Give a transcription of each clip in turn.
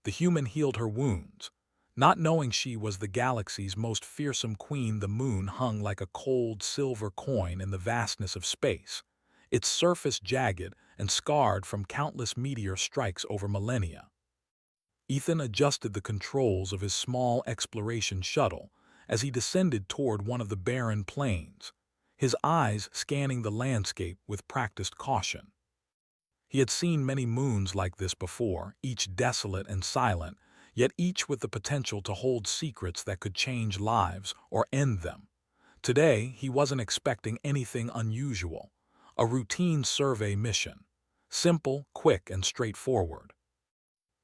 The human healed her wounds. Not knowing she was the galaxy's most fearsome queen, the moon hung like a cold silver coin in the vastness of space, its surface jagged and scarred from countless meteor strikes over millennia. Ethan adjusted the controls of his small exploration shuttle as he descended toward one of the barren plains, his eyes scanning the landscape with practiced caution. He had seen many moons like this before, each desolate and silent, yet each with the potential to hold secrets that could change lives or end them. Today, he wasn't expecting anything unusual, a routine survey mission, simple, quick, and straightforward.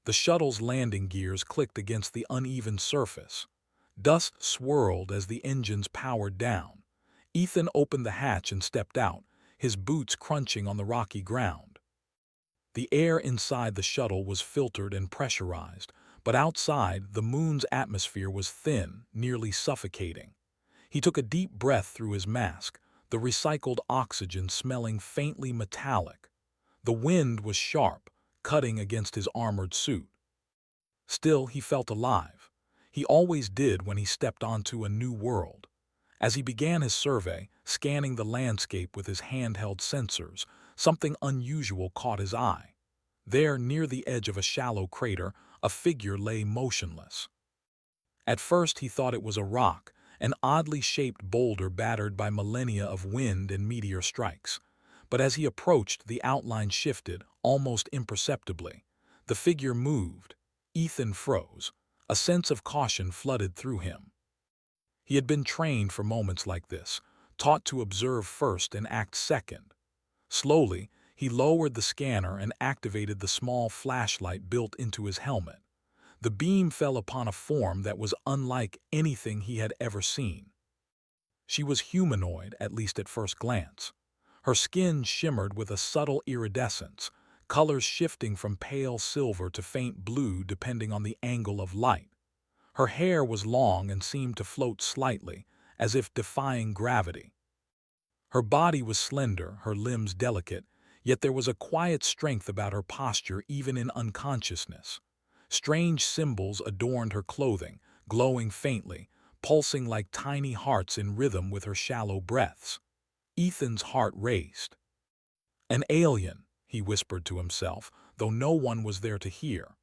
The shuttle's landing gears clicked against the uneven surface. Dust swirled as the engines powered down. Ethan opened the hatch and stepped out, his boots crunching on the rocky ground. The air inside the shuttle was filtered and pressurized, but outside, the moon's atmosphere was thin, nearly suffocating. He took a deep breath through his mask, the recycled oxygen smelling faintly metallic. The wind was sharp, cutting against his armored suit. Still, he felt alive. He always did when he stepped onto a new world. As he began his survey, scanning the landscape with his handheld sensors, something unusual caught his eye. There, near the edge of a shallow crater, a figure lay motionless. At first he thought it was a rock, an oddly shaped boulder battered by millennia of wind and meteor strikes. But as he approached, the outline shifted, almost imperceptibly. The figure moved. Ethan froze. A sense of caution flooded through him. He had been trained for moments like this, taught to observe first and act second. Slowly, he lowered the scanner and activated the small flashlight built into his helmet. The beam fell upon a form that was unlike anything he had ever seen. She was humanoid, at least at first glance. Her skin shimmered with a subtle iridescence, colors shifting from pale silver to faint blue depending on the angle of light. Her hair was long and seemed to float slightly, as if defying gravity. Her body was slender, her limbs delicate, yet there was a quiet strength about her posture even in unconsciousness. Strange symbols adorned her clothing, glowing faintly, pulsing like tiny hearts in rhythm with her shallow breaths. Ethan's heart raced. An alien, he whispered to himself, though no one was there to hear.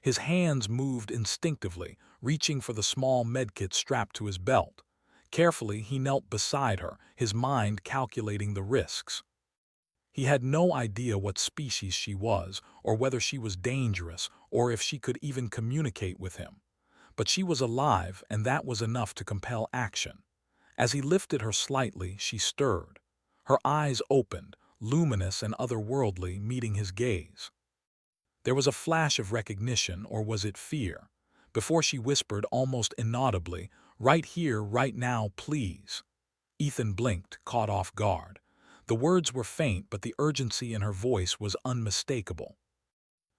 His hands moved instinctively, reaching for the small medkit strapped to his belt. Carefully, he knelt beside her, his mind calculating the risks. He had no idea what species she was, or whether she was dangerous, or if she could even communicate with him. But she was alive, and that was enough to compel action. As he lifted her slightly, she stirred. Her eyes opened, luminous and otherworldly, meeting his gaze. There was a flash of recognition, or was it fear, before she whispered almost inaudibly, "Right here, right now, please." Ethan blinked, caught off guard. The words were faint, but the urgency in her voice was unmistakable.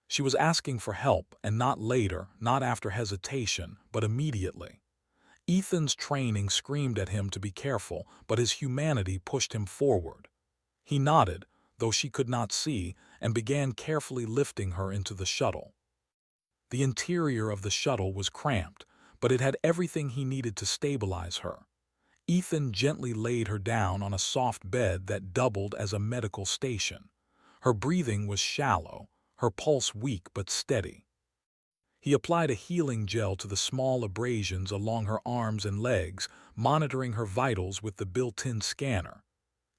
She was asking for help, and not later, not after hesitation, but immediately. Ethan's training screamed at him to be careful, but his humanity pushed him forward. He nodded, though she could not see, and began carefully lifting her into the shuttle. The interior of the shuttle was cramped, but it had everything he needed to stabilize her. Ethan gently laid her down on a soft bed that doubled as a medical station. Her breathing was shallow, her pulse weak but steady. He applied a healing gel to the small abrasions along her arms and legs, monitoring her vitals with the built-in scanner.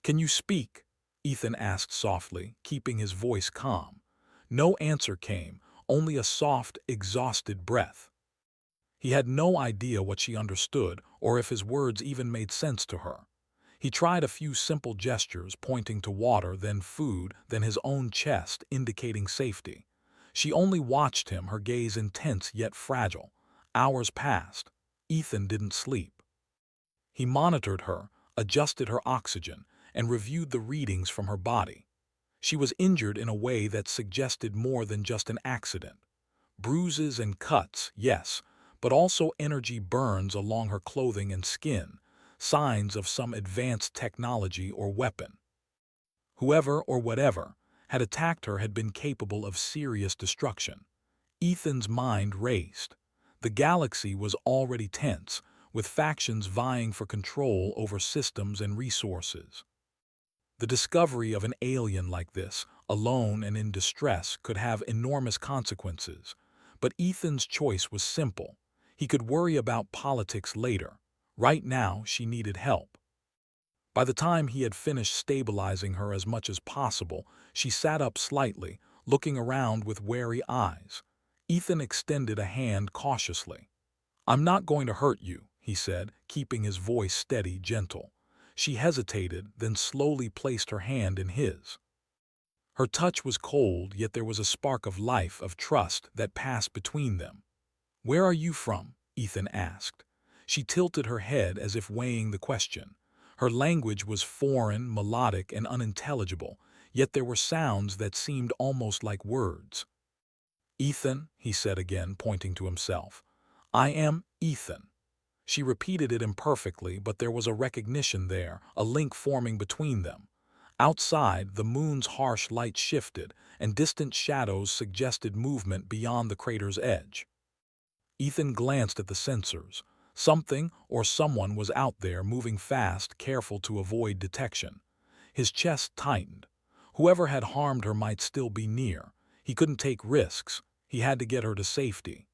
"Can you speak?" Ethan asked softly, keeping his voice calm. No answer came, only a soft, exhausted breath. He had no idea what she understood or if his words even made sense to her. He tried a few simple gestures, pointing to water, then food, then his own chest, indicating safety. She only watched him, her gaze intense yet fragile. Hours passed. Ethan didn't sleep. He monitored her, adjusted her oxygen, and reviewed the readings from her body. She was injured in a way that suggested more than just an accident. Bruises and cuts, yes, but also energy burns along her clothing and skin, signs of some advanced technology or weapon. Whoever or whatever had attacked her had been capable of serious destruction. Ethan's mind raced. The galaxy was already tense, with factions vying for control over systems and resources. The discovery of an alien like this, alone and in distress, could have enormous consequences. But Ethan's choice was simple. He could worry about politics later. Right now, she needed help. By the time he had finished stabilizing her as much as possible, she sat up slightly, looking around with wary eyes. Ethan extended a hand cautiously. "I'm not going to hurt you," he said, keeping his voice steady, gentle. She hesitated, then slowly placed her hand in his. Her touch was cold, yet there was a spark of life, of trust, that passed between them. "Where are you from?" Ethan asked. She tilted her head as if weighing the question. Her language was foreign, melodic, and unintelligible, yet there were sounds that seemed almost like words. "Ethan," he said again, pointing to himself. "I am Ethan." She repeated it imperfectly, but there was a recognition there, a link forming between them. Outside, the moon's harsh light shifted, and distant shadows suggested movement beyond the crater's edge. Ethan glanced at the sensors. Something or someone was out there, moving fast, careful to avoid detection. His chest tightened. Whoever had harmed her might still be near. He couldn't take risks. He had to get her to safety.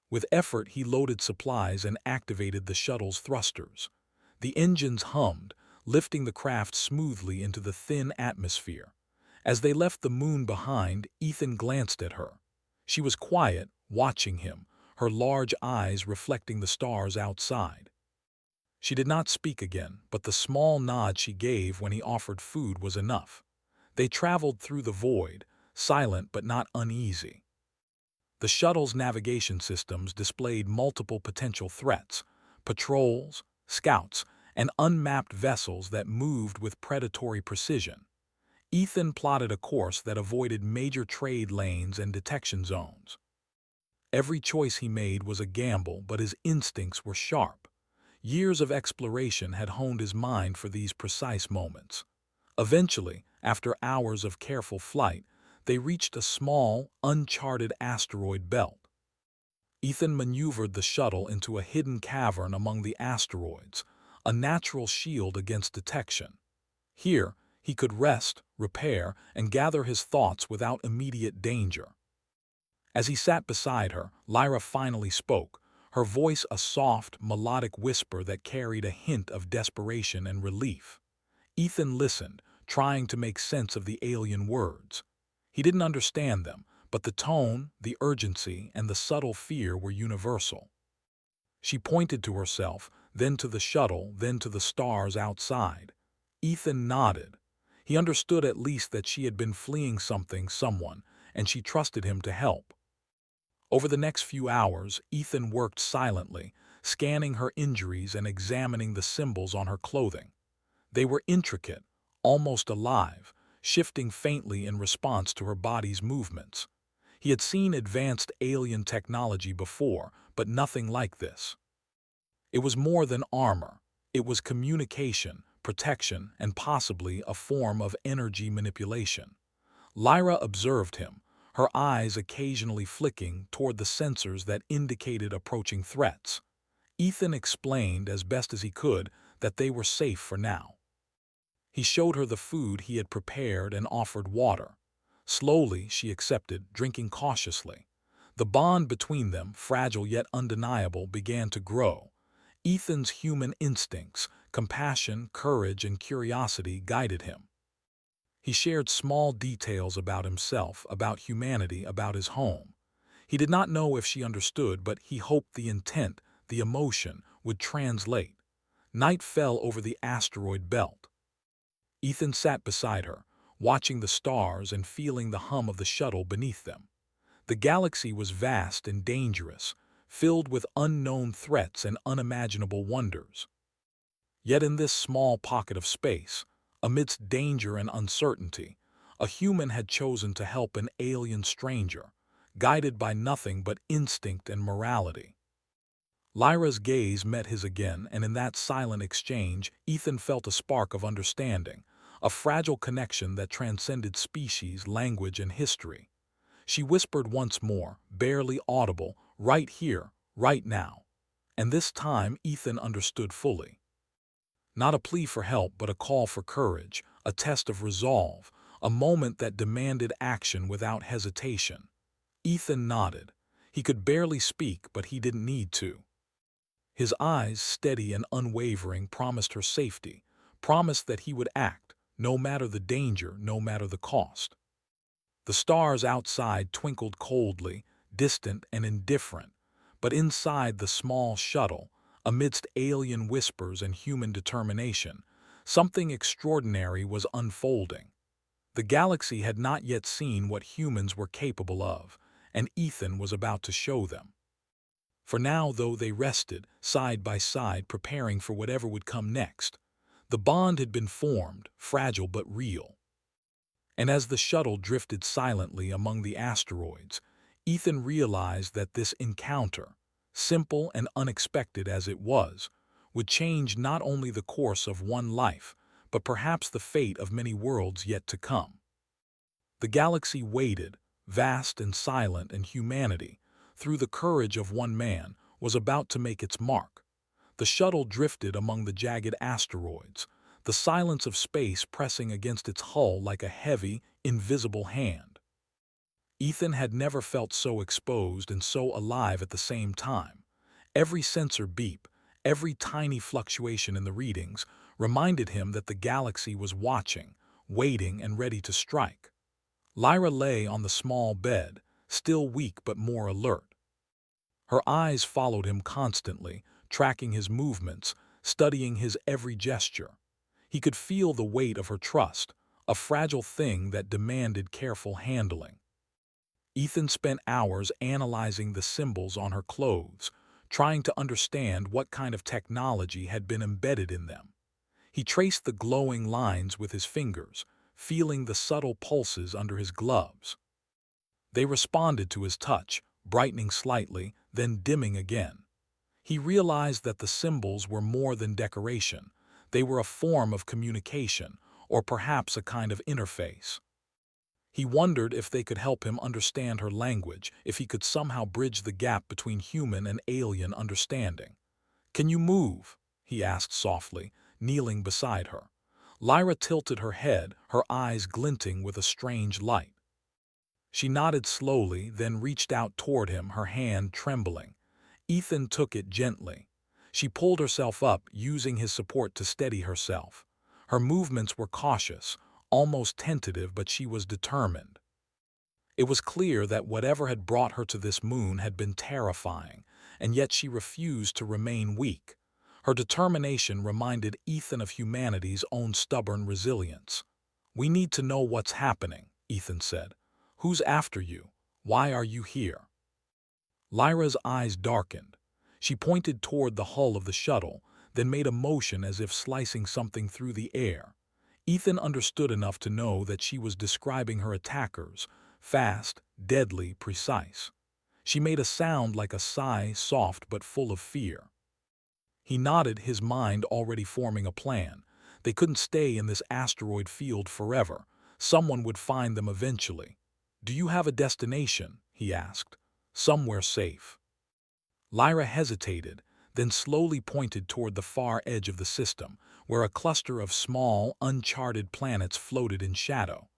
With effort, he loaded supplies and activated the shuttle's thrusters. The engines hummed, lifting the craft smoothly into the thin atmosphere. As they left the moon behind, Ethan glanced at her. She was quiet, watching him, her large eyes reflecting the stars outside. She did not speak again, but the small nod she gave when he offered food was enough. They traveled through the void, silent but not uneasy. The shuttle's navigation systems displayed multiple potential threats: patrols, scouts, and unmapped vessels that moved with predatory precision. Ethan plotted a course that avoided major trade lanes and detection zones. Every choice he made was a gamble, but his instincts were sharp. Years of exploration had honed his mind for these precise moments. Eventually, after hours of careful flight, they reached a small, uncharted asteroid belt. Ethan maneuvered the shuttle into a hidden cavern among the asteroids, a natural shield against detection. Here, he could rest, repair, and gather his thoughts without immediate danger. As he sat beside her, Lyra finally spoke, her voice a soft, melodic whisper that carried a hint of desperation and relief. Ethan listened, trying to make sense of the alien words. He didn't understand them, but the tone, the urgency, and the subtle fear were universal. She pointed to herself, then to the shuttle, then to the stars outside. Ethan nodded. He understood at least that she had been fleeing something, someone, and she trusted him to help. Over the next few hours, Ethan worked silently, scanning her injuries and examining the symbols on her clothing. They were intricate, almost alive, shifting faintly in response to her body's movements. He had seen advanced alien technology before, but nothing like this. It was more than armor. It was communication, protection, and possibly a form of energy manipulation. Lyra observed him, her eyes occasionally flicking toward the sensors that indicated approaching threats. Ethan explained, as best as he could, that they were safe for now. He showed her the food he had prepared and offered water. Slowly, she accepted, drinking cautiously. The bond between them, fragile yet undeniable, began to grow. Ethan's human instincts, compassion, courage, and curiosity guided him. He shared small details about himself, about humanity, about his home. He did not know if she understood, but he hoped the intent, the emotion, would translate. Night fell over the asteroid belt. Ethan sat beside her, watching the stars and feeling the hum of the shuttle beneath them. The galaxy was vast and dangerous, filled with unknown threats and unimaginable wonders. Yet in this small pocket of space, amidst danger and uncertainty, a human had chosen to help an alien stranger, guided by nothing but instinct and morality. Lyra's gaze met his again, and in that silent exchange, Ethan felt a spark of understanding, a fragile connection that transcended species, language, and history. She whispered once more, barely audible, "Right here, right now." And this time Ethan understood fully. Not a plea for help, but a call for courage, a test of resolve, a moment that demanded action without hesitation. Ethan nodded. He could barely speak, but he didn't need to. His eyes, steady and unwavering, promised her safety, promised that he would act, no matter the danger, no matter the cost. The stars outside twinkled coldly, distant and indifferent, but inside the small shuttle, amidst alien whispers and human determination, something extraordinary was unfolding. The galaxy had not yet seen what humans were capable of, and Ethan was about to show them. For now, though they rested, side by side, preparing for whatever would come next, the bond had been formed, fragile but real. And as the shuttle drifted silently among the asteroids, Ethan realized that this encounter, simple and unexpected as it was, would change not only the course of one life, but perhaps the fate of many worlds yet to come. The galaxy waited, vast and silent, and humanity, through the courage of one man, was about to make its mark. The shuttle drifted among the jagged asteroids, the silence of space pressing against its hull like a heavy, invisible hand. Ethan had never felt so exposed and so alive at the same time. Every sensor beep, every tiny fluctuation in the readings, reminded him that the galaxy was watching, waiting, and ready to strike. Lyra lay on the small bed, still weak but more alert. Her eyes followed him constantly, tracking his movements, studying his every gesture. He could feel the weight of her trust, a fragile thing that demanded careful handling. Ethan spent hours analyzing the symbols on her clothes, trying to understand what kind of technology had been embedded in them. He traced the glowing lines with his fingers, feeling the subtle pulses under his gloves. They responded to his touch, brightening slightly, then dimming again. He realized that the symbols were more than decoration. They were a form of communication, or perhaps a kind of interface. He wondered if they could help him understand her language, if he could somehow bridge the gap between human and alien understanding. "Can you move?" he asked softly, kneeling beside her. Lyra tilted her head, her eyes glinting with a strange light. She nodded slowly, then reached out toward him, her hand trembling. Ethan took it gently. She pulled herself up, using his support to steady herself. Her movements were cautious, almost tentative, but she was determined. It was clear that whatever had brought her to this moon had been terrifying, and yet she refused to remain weak. Her determination reminded Ethan of humanity's own stubborn resilience. "We need to know what's happening," Ethan said. "Who's after you? Why are you here?" Lyra's eyes darkened. She pointed toward the hull of the shuttle, then made a motion as if slicing something through the air. Ethan understood enough to know that she was describing her attackers, fast, deadly, precise. She made a sound like a sigh, soft but full of fear. He nodded, his mind already forming a plan. They couldn't stay in this asteroid field forever. Someone would find them eventually. "Do you have a destination?" he asked. "Somewhere safe." Lyra hesitated, then slowly pointed toward the far edge of the system, where a cluster of small, uncharted planets floated in shadow.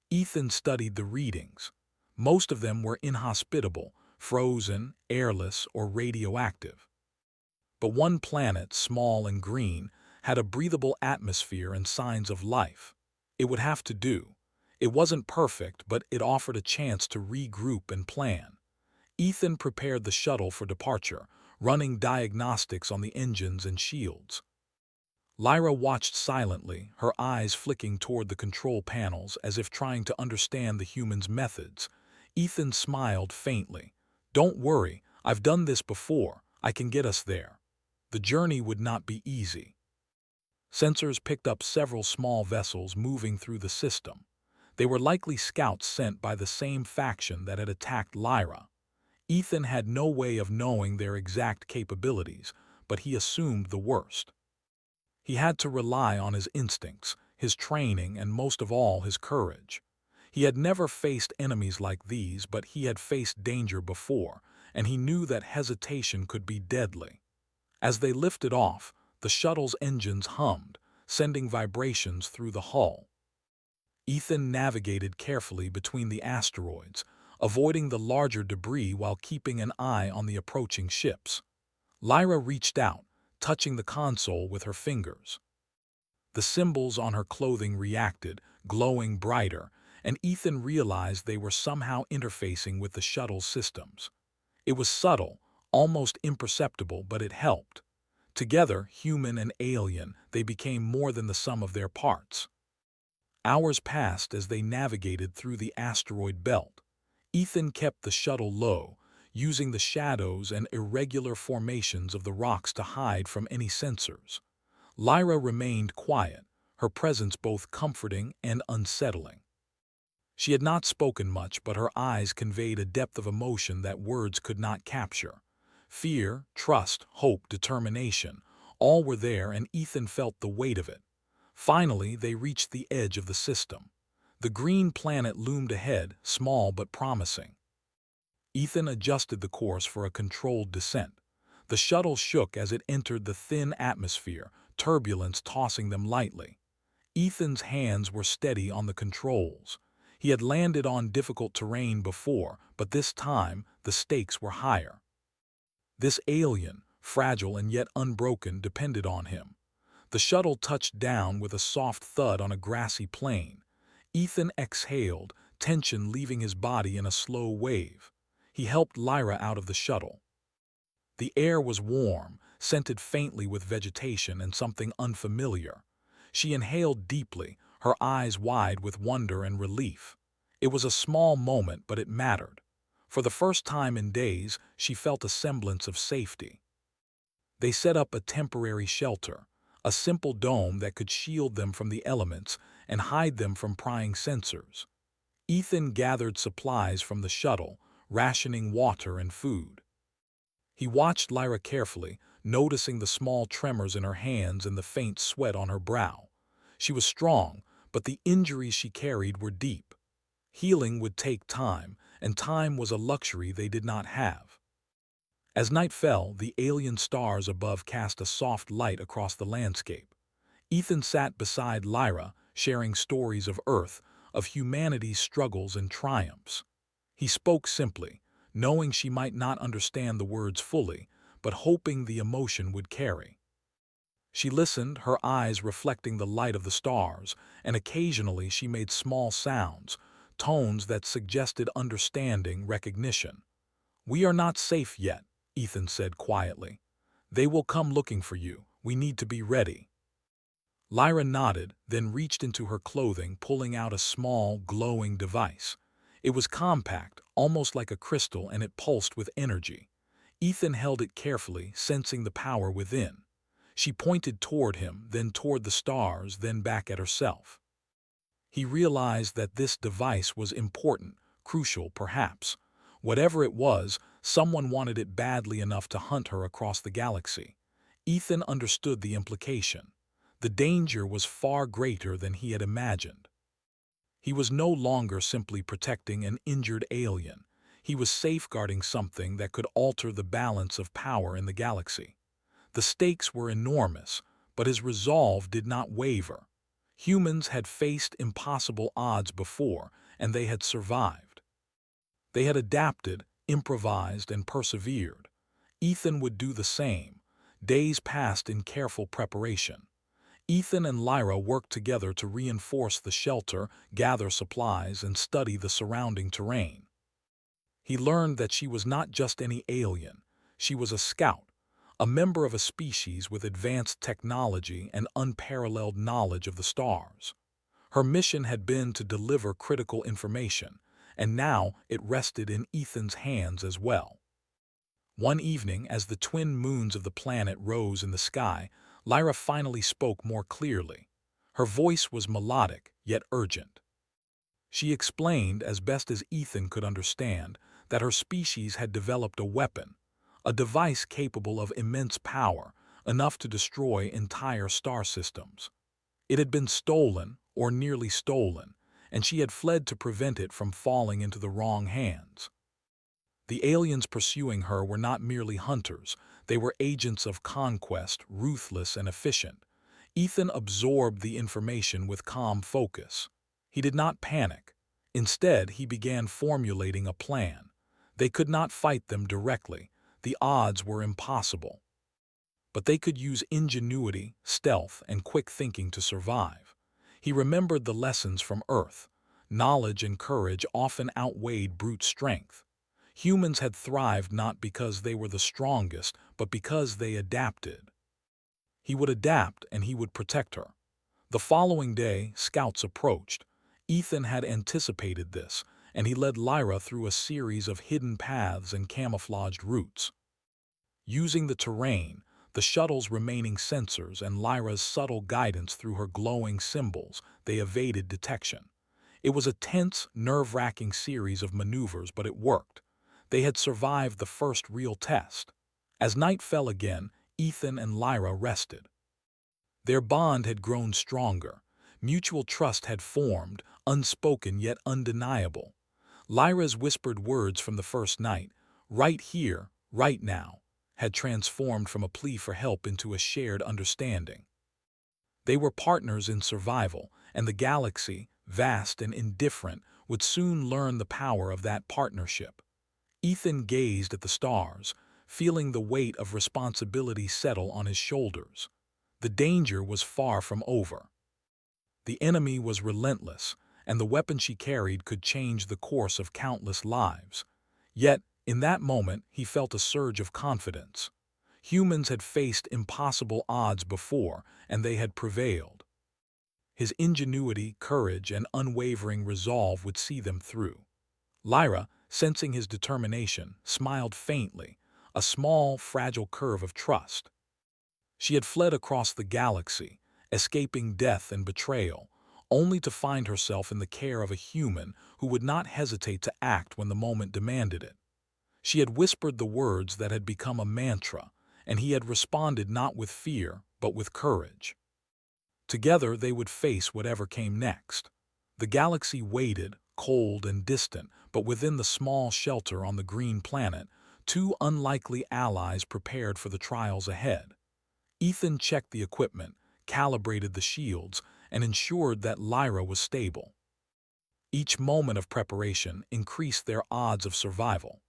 Ethan studied the readings. Most of them were inhospitable, frozen, airless, or radioactive. But one planet, small and green, had a breathable atmosphere and signs of life. It would have to do. It wasn't perfect, but it offered a chance to regroup and plan. Ethan prepared the shuttle for departure, running diagnostics on the engines and shields. Lyra watched silently, her eyes flicking toward the control panels as if trying to understand the humans' methods. Ethan smiled faintly. "Don't worry, I've done this before. I can get us there." The journey would not be easy. Sensors picked up several small vessels moving through the system. They were likely scouts sent by the same faction that had attacked Lyra. Ethan had no way of knowing their exact capabilities, but he assumed the worst. He had to rely on his instincts, his training, and most of all, his courage. He had never faced enemies like these, but he had faced danger before, and he knew that hesitation could be deadly. As they lifted off, the shuttle's engines hummed, sending vibrations through the hull. Ethan navigated carefully between the asteroids, avoiding the larger debris while keeping an eye on the approaching ships. Lyra reached out, touching the console with her fingers. The symbols on her clothing reacted, glowing brighter, and Ethan realized they were somehow interfacing with the shuttle's systems. It was subtle, almost imperceptible, but it helped. Together, human and alien, they became more than the sum of their parts. Hours passed as they navigated through the asteroid belt. Ethan kept the shuttle low, using the shadows and irregular formations of the rocks to hide from any sensors. Lyra remained quiet, her presence both comforting and unsettling. She had not spoken much, but her eyes conveyed a depth of emotion that words could not capture. Fear, trust, hope, determination, all were there, and Ethan felt the weight of it. Finally, they reached the edge of the system. The green planet loomed ahead, small but promising. Ethan adjusted the course for a controlled descent. The shuttle shook as it entered the thin atmosphere, turbulence tossing them lightly. Ethan's hands were steady on the controls. He had landed on difficult terrain before, but this time the stakes were higher. This alien, fragile and yet unbroken, depended on him. The shuttle touched down with a soft thud on a grassy plain. Ethan exhaled, tension leaving his body in a slow wave. He helped Lyra out of the shuttle. The air was warm, scented faintly with vegetation and something unfamiliar. She inhaled deeply, her eyes wide with wonder and relief. It was a small moment, but it mattered. For the first time in days, she felt a semblance of safety. They set up a temporary shelter, a simple dome that could shield them from the elements and hide them from prying sensors. Ethan gathered supplies from the shuttle, rationing water and food. He watched Lyra carefully, noticing the small tremors in her hands and the faint sweat on her brow. She was strong, but the injuries she carried were deep. Healing would take time, and time was a luxury they did not have. As night fell, the alien stars above cast a soft light across the landscape. Ethan sat beside Lyra, sharing stories of Earth, of humanity's struggles and triumphs. He spoke simply, knowing she might not understand the words fully, but hoping the emotion would carry. She listened, her eyes reflecting the light of the stars, and occasionally she made small sounds, tones that suggested understanding, recognition. "We are not safe yet," Ethan said quietly. "They will come looking for you. We need to be ready." Lyra nodded, then reached into her clothing, pulling out a small, glowing device. It was compact, almost like a crystal, and it pulsed with energy. Ethan held it carefully, sensing the power within. She pointed toward him, then toward the stars, then back at herself. He realized that this device was important, crucial perhaps. Whatever it was, someone wanted it badly enough to hunt her across the galaxy. Ethan understood the implication. The danger was far greater than he had imagined. He was no longer simply protecting an injured alien. He was safeguarding something that could alter the balance of power in the galaxy. The stakes were enormous, but his resolve did not waver. Humans had faced impossible odds before, and they had survived. They had adapted, improvised, and persevered. Ethan would do the same. Days passed in careful preparation. Ethan and Lyra worked together to reinforce the shelter, gather supplies, and study the surrounding terrain. He learned that she was not just any alien. She was a scout, a member of a species with advanced technology and unparalleled knowledge of the stars. Her mission had been to deliver critical information, and now it rested in Ethan's hands as well. One evening, as the twin moons of the planet rose in the sky, Lyra finally spoke more clearly. Her voice was melodic, yet urgent. She explained, as best as Ethan could understand, that her species had developed a weapon, a device capable of immense power, enough to destroy entire star systems. It had been stolen, or nearly stolen, and she had fled to prevent it from falling into the wrong hands. The aliens pursuing her were not merely hunters, they were agents of conquest, ruthless and efficient. Ethan absorbed the information with calm focus. He did not panic. Instead, he began formulating a plan. They could not fight them directly. The odds were impossible. But they could use ingenuity, stealth, and quick thinking to survive. He remembered the lessons from Earth. Knowledge and courage often outweighed brute strength. Humans had thrived not because they were the strongest, but because they adapted. He would adapt and he would protect her. The following day, scouts approached. Ethan had anticipated this, and he led Lyra through a series of hidden paths and camouflaged routes. Using the terrain, the shuttle's remaining sensors, and Lyra's subtle guidance through her glowing symbols, they evaded detection. It was a tense, nerve-wracking series of maneuvers, but it worked. They had survived the first real test. As night fell again, Ethan and Lyra rested. Their bond had grown stronger. Mutual trust had formed, unspoken yet undeniable. Lyra's whispered words from the first night, "Right here, right now," had transformed from a plea for help into a shared understanding. They were partners in survival, and the galaxy, vast and indifferent, would soon learn the power of that partnership. Ethan gazed at the stars, feeling the weight of responsibility settle on his shoulders. The danger was far from over. The enemy was relentless, and the weapon she carried could change the course of countless lives. Yet, in that moment, he felt a surge of confidence. Humans had faced impossible odds before, and they had prevailed. His ingenuity, courage, and unwavering resolve would see them through. Lyra, sensing his determination, smiled faintly, a small, fragile curve of trust. She had fled across the galaxy, escaping death and betrayal, only to find herself in the care of a human who would not hesitate to act when the moment demanded it. She had whispered the words that had become a mantra, and he had responded not with fear, but with courage. Together they would face whatever came next. The galaxy waited, cold and distant, but within the small shelter on the green planet, two unlikely allies prepared for the trials ahead. Ethan checked the equipment, calibrated the shields, and ensured that Lyra was stable. Each moment of preparation increased their odds of survival.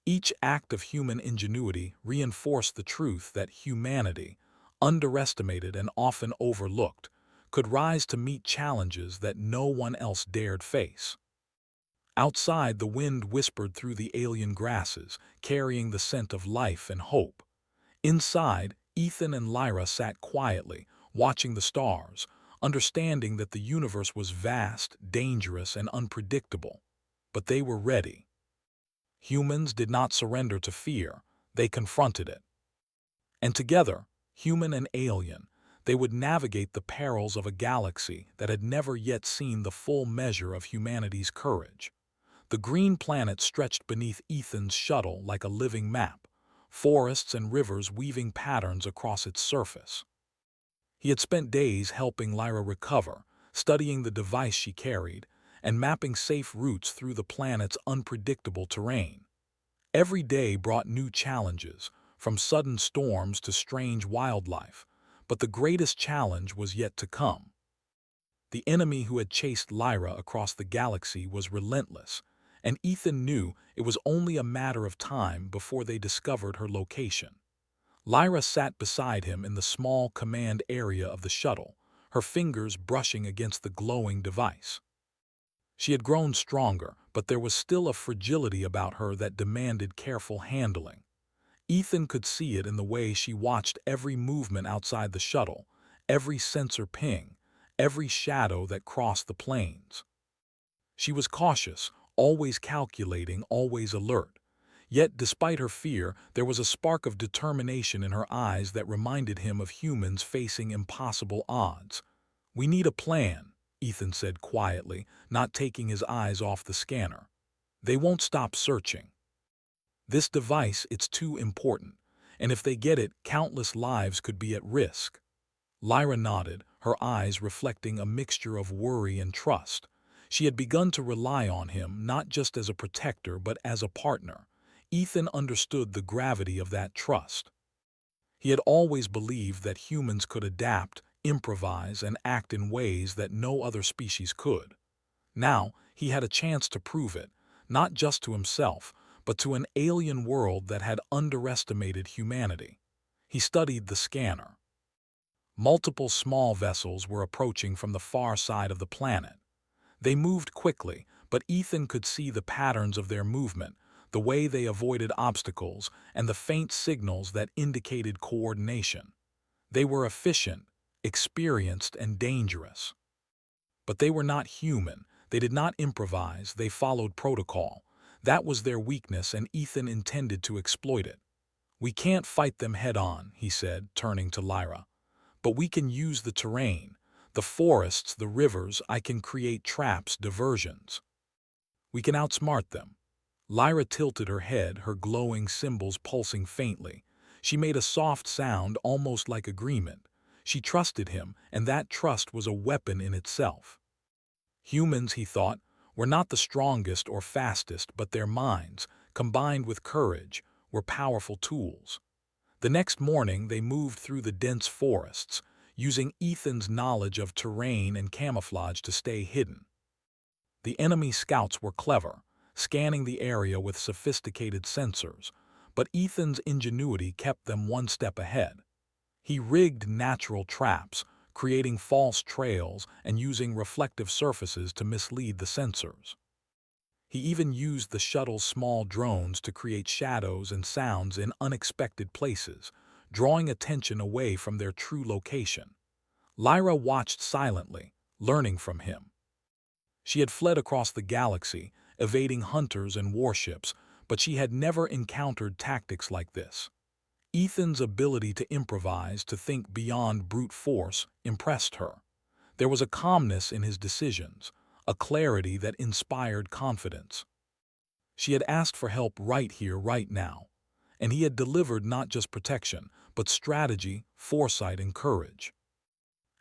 Each act of human ingenuity reinforced the truth that humanity, underestimated and often overlooked, could rise to meet challenges that no one else dared face. Outside, the wind whispered through the alien grasses, carrying the scent of life and hope. Inside, Ethan and Lyra sat quietly, watching the stars, understanding that the universe was vast, dangerous, and unpredictable. But they were ready. Humans did not surrender to fear, they confronted it. And together, human and alien, they would navigate the perils of a galaxy that had never yet seen the full measure of humanity's courage. The green planet stretched beneath Ethan's shuttle like a living map, forests and rivers weaving patterns across its surface. He had spent days helping Lyra recover, studying the device she carried, and mapping safe routes through the planet's unpredictable terrain. Every day brought new challenges, from sudden storms to strange wildlife, but the greatest challenge was yet to come. The enemy who had chased Lyra across the galaxy was relentless, and Ethan knew it was only a matter of time before they discovered her location. Lyra sat beside him in the small command area of the shuttle, her fingers brushing against the glowing device. She had grown stronger, but there was still a fragility about her that demanded careful handling. Ethan could see it in the way she watched every movement outside the shuttle, every sensor ping, every shadow that crossed the planes. She was cautious, always calculating, always alert. Yet, despite her fear, there was a spark of determination in her eyes that reminded him of humans facing impossible odds. "We need a plan," Ethan said quietly, not taking his eyes off the scanner. "They won't stop searching. This device, it's too important, and if they get it, countless lives could be at risk." Lyra nodded, her eyes reflecting a mixture of worry and trust. She had begun to rely on him not just as a protector but as a partner. Ethan understood the gravity of that trust. He had always believed that humans could adapt, improvise, and act in ways that no other species could. Now, he had a chance to prove it, not just to himself, but to an alien world that had underestimated humanity. He studied the scanner. Multiple small vessels were approaching from the far side of the planet. They moved quickly, but Ethan could see the patterns of their movement, the way they avoided obstacles, and the faint signals that indicated coordination. They were efficient, experienced, and dangerous. But they were not human. They did not improvise, they followed protocol. That was their weakness, and Ethan intended to exploit it. "We can't fight them head-on," he said, turning to Lyra. "But we can use the terrain. The forests, the rivers, I can create traps, diversions. We can outsmart them." Lyra tilted her head, her glowing symbols pulsing faintly. She made a soft sound, almost like agreement. She trusted him, and that trust was a weapon in itself. Humans, he thought, were not the strongest or fastest, but their minds, combined with courage, were powerful tools. The next morning they moved through the dense forests, using Ethan's knowledge of terrain and camouflage to stay hidden. The enemy scouts were clever, scanning the area with sophisticated sensors, but Ethan's ingenuity kept them one step ahead. He rigged natural traps, creating false trails and using reflective surfaces to mislead the sensors. He even used the shuttle's small drones to create shadows and sounds in unexpected places, drawing attention away from their true location. Lyra watched silently, learning from him. She had fled across the galaxy, evading hunters and warships, but she had never encountered tactics like this. Ethan's ability to improvise, to think beyond brute force, impressed her. There was a calmness in his decisions, a clarity that inspired confidence. She had asked for help right here, right now, and he had delivered not just protection, but strategy, foresight, and courage.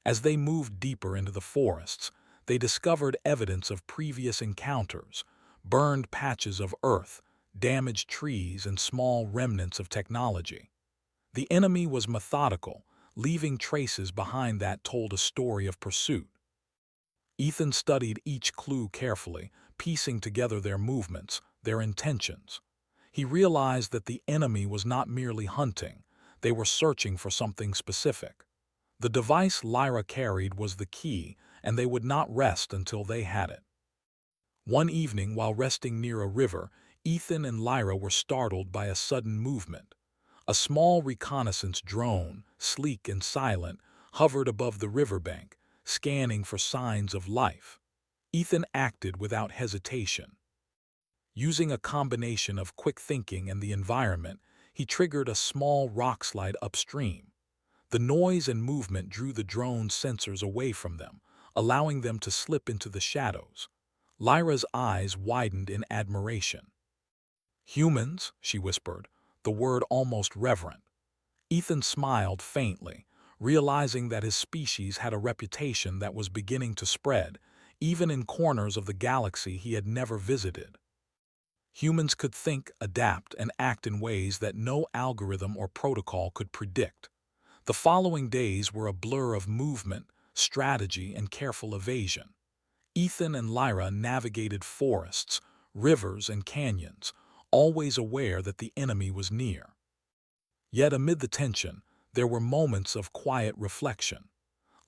As they moved deeper into the forests, they discovered evidence of previous encounters, burned patches of earth, damaged trees, and small remnants of technology. The enemy was methodical, leaving traces behind that told a story of pursuit. Ethan studied each clue carefully, piecing together their movements, their intentions. He realized that the enemy was not merely hunting, they were searching for something specific. The device Lyra carried was the key, and they would not rest until they had it. One evening, while resting near a river, Ethan and Lyra were startled by a sudden movement. A small reconnaissance drone, sleek and silent, hovered above the riverbank, scanning for signs of life. Ethan acted without hesitation. Using a combination of quick thinking and the environment, he triggered a small rock slide upstream. The noise and movement drew the drone's sensors away from them, allowing them to slip into the shadows. Lyra's eyes widened in admiration. "Humans," she whispered, the word almost reverent. Ethan smiled faintly, realizing that his species had a reputation that was beginning to spread, even in corners of the galaxy he had never visited. Humans could think, adapt, and act in ways that no algorithm or protocol could predict. The following days were a blur of movement, strategy, and careful evasion. Ethan and Lyra navigated forests, rivers, and canyons, always aware that the enemy was near. Yet amid the tension, there were moments of quiet reflection.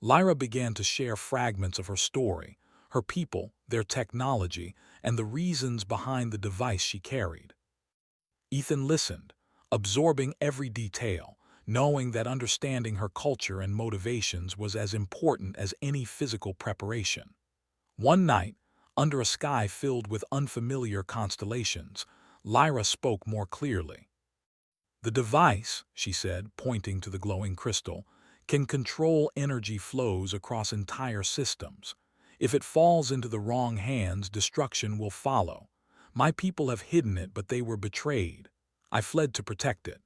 Lyra began to share fragments of her story, her people, their technology, and the reasons behind the device she carried. Ethan listened, absorbing every detail, knowing that understanding her culture and motivations was as important as any physical preparation. One night, under a sky filled with unfamiliar constellations, Lyra spoke more clearly. "The device," she said, pointing to the glowing crystal, "can control energy flows across entire systems. If it falls into the wrong hands, destruction will follow. My people have hidden it, but they were betrayed. I fled to protect it.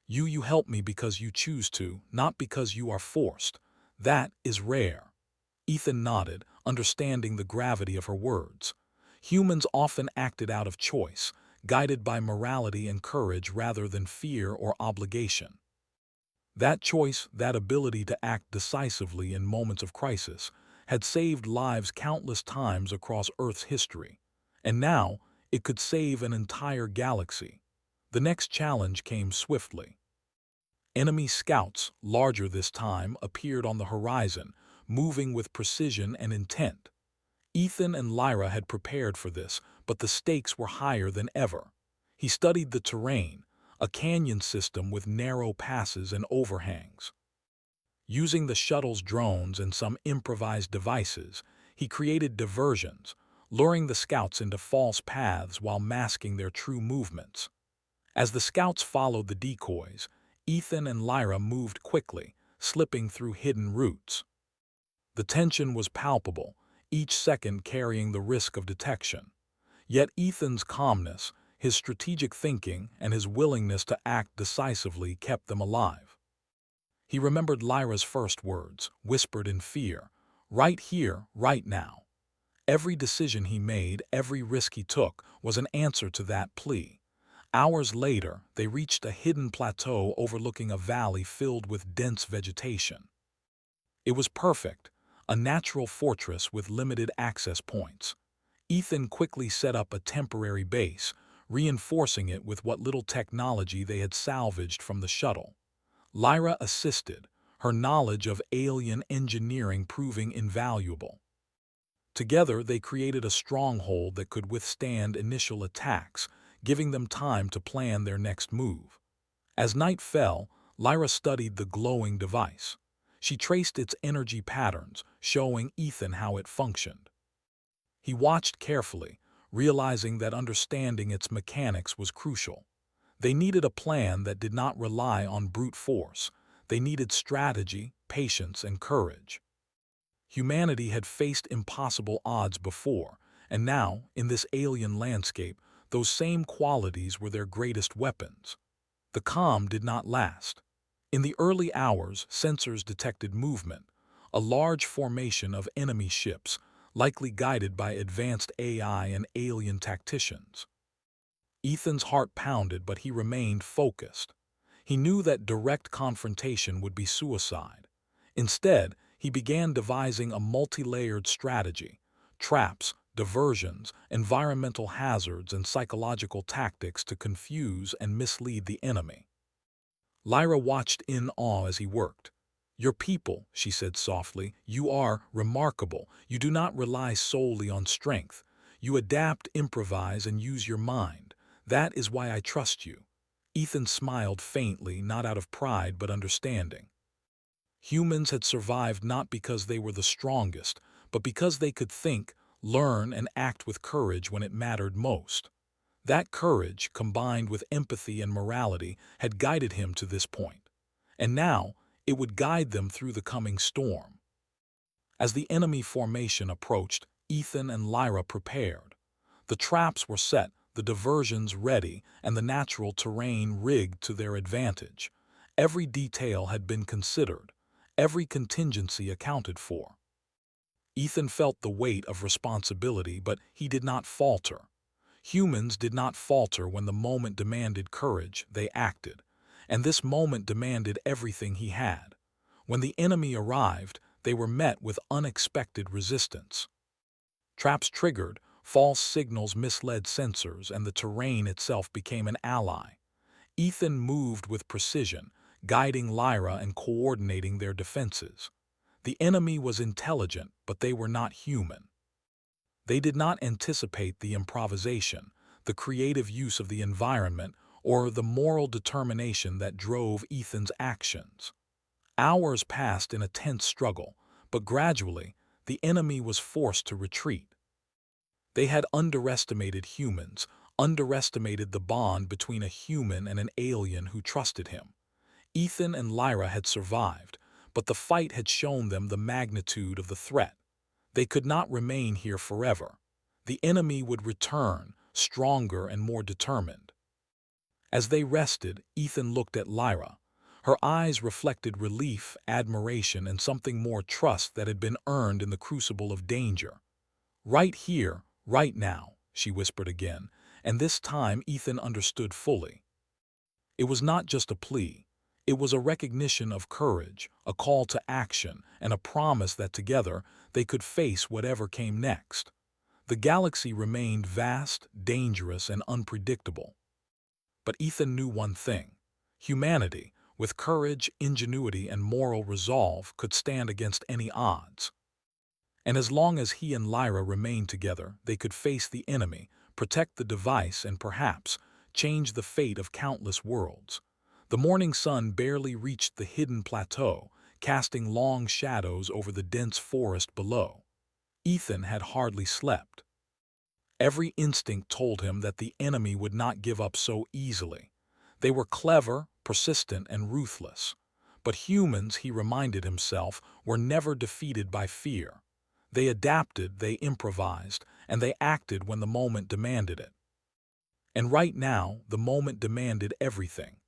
You help me because you choose to, not because you are forced. That is rare." Ethan nodded, understanding the gravity of her words. Humans often acted out of choice, guided by morality and courage rather than fear or obligation. That choice, that ability to act decisively in moments of crisis, had saved lives countless times across Earth's history. And now, it could save an entire galaxy. The next challenge came swiftly. Enemy scouts, larger this time, appeared on the horizon, moving with precision and intent. Ethan and Lyra had prepared for this, but the stakes were higher than ever. He studied the terrain, a canyon system with narrow passes and overhangs. Using the shuttle's drones and some improvised devices, he created diversions, luring the scouts into false paths while masking their true movements. As the scouts followed the decoys, Ethan and Lyra moved quickly, slipping through hidden routes. The tension was palpable, each second carrying the risk of detection. Yet Ethan's calmness, his strategic thinking, and his willingness to act decisively kept them alive. He remembered Lyra's first words, whispered in fear, "Right here, right now." Every decision he made, every risk he took, was an answer to that plea. Hours later, they reached a hidden plateau overlooking a valley filled with dense vegetation. It was perfect, a natural fortress with limited access points. Ethan quickly set up a temporary base, reinforcing it with what little technology they had salvaged from the shuttle. Lyra assisted, her knowledge of alien engineering proving invaluable. Together, they created a stronghold that could withstand initial attacks, giving them time to plan their next move. As night fell, Lyra studied the glowing device. She traced its energy patterns, showing Ethan how it functioned. He watched carefully, realizing that understanding its mechanics was crucial. They needed a plan that did not rely on brute force. They needed strategy, patience, and courage. Humanity had faced impossible odds before, and now, in this alien landscape, those same qualities were their greatest weapons. The calm did not last. In the early hours, sensors detected movement, a large formation of enemy ships, likely guided by advanced AI and alien tacticians. Ethan's heart pounded, but he remained focused. He knew that direct confrontation would be suicide. Instead, he began devising a multi-layered strategy: traps, diversions, environmental hazards, and psychological tactics to confuse and mislead the enemy. Lyra watched in awe as he worked. "Your people," she said softly, "you are remarkable. You do not rely solely on strength. You adapt, improvise, and use your mind. That is why I trust you." Ethan smiled faintly, not out of pride but understanding. Humans had survived not because they were the strongest, but because they could think, learn, and act with courage when it mattered most. That courage, combined with empathy and morality, had guided him to this point. And now, it would guide them through the coming storm. As the enemy formation approached, Ethan and Lyra prepared. The traps were set, the diversions ready, and the natural terrain rigged to their advantage. Every detail had been considered, every contingency accounted for. Ethan felt the weight of responsibility, but he did not falter. Humans did not falter when the moment demanded courage, they acted. And this moment demanded everything he had. When the enemy arrived, they were met with unexpected resistance. Traps triggered, false signals misled sensors, and the terrain itself became an ally. Ethan moved with precision, guiding Lyra and coordinating their defenses. The enemy was intelligent, but they were not human. They did not anticipate the improvisation, the creative use of the environment, or the moral determination that drove Ethan's actions. Hours passed in a tense struggle, but gradually, the enemy was forced to retreat. They had underestimated humans, underestimated the bond between a human and an alien who trusted him. Ethan and Lyra had survived, but the fight had shown them the magnitude of the threat. They could not remain here forever. The enemy would return, stronger and more determined. As they rested, Ethan looked at Lyra. Her eyes reflected relief, admiration, and something more trust that had been earned in the crucible of danger. "Right here, right now," she whispered again, and this time Ethan understood fully. It was not just a plea. It was a recognition of courage, a call to action, and a promise that together they could face whatever came next. The galaxy remained vast, dangerous, and unpredictable. But Ethan knew one thing. Humanity, with courage, ingenuity, and moral resolve, could stand against any odds. And as long as he and Lyra remained together, they could face the enemy, protect the device, and perhaps change the fate of countless worlds. The morning sun barely reached the hidden plateau, casting long shadows over the dense forest below. Ethan had hardly slept. Every instinct told him that the enemy would not give up so easily. They were clever, persistent, and ruthless. But humans, he reminded himself, were never defeated by fear. They adapted, they improvised, and they acted when the moment demanded it. And right now, the moment demanded everything.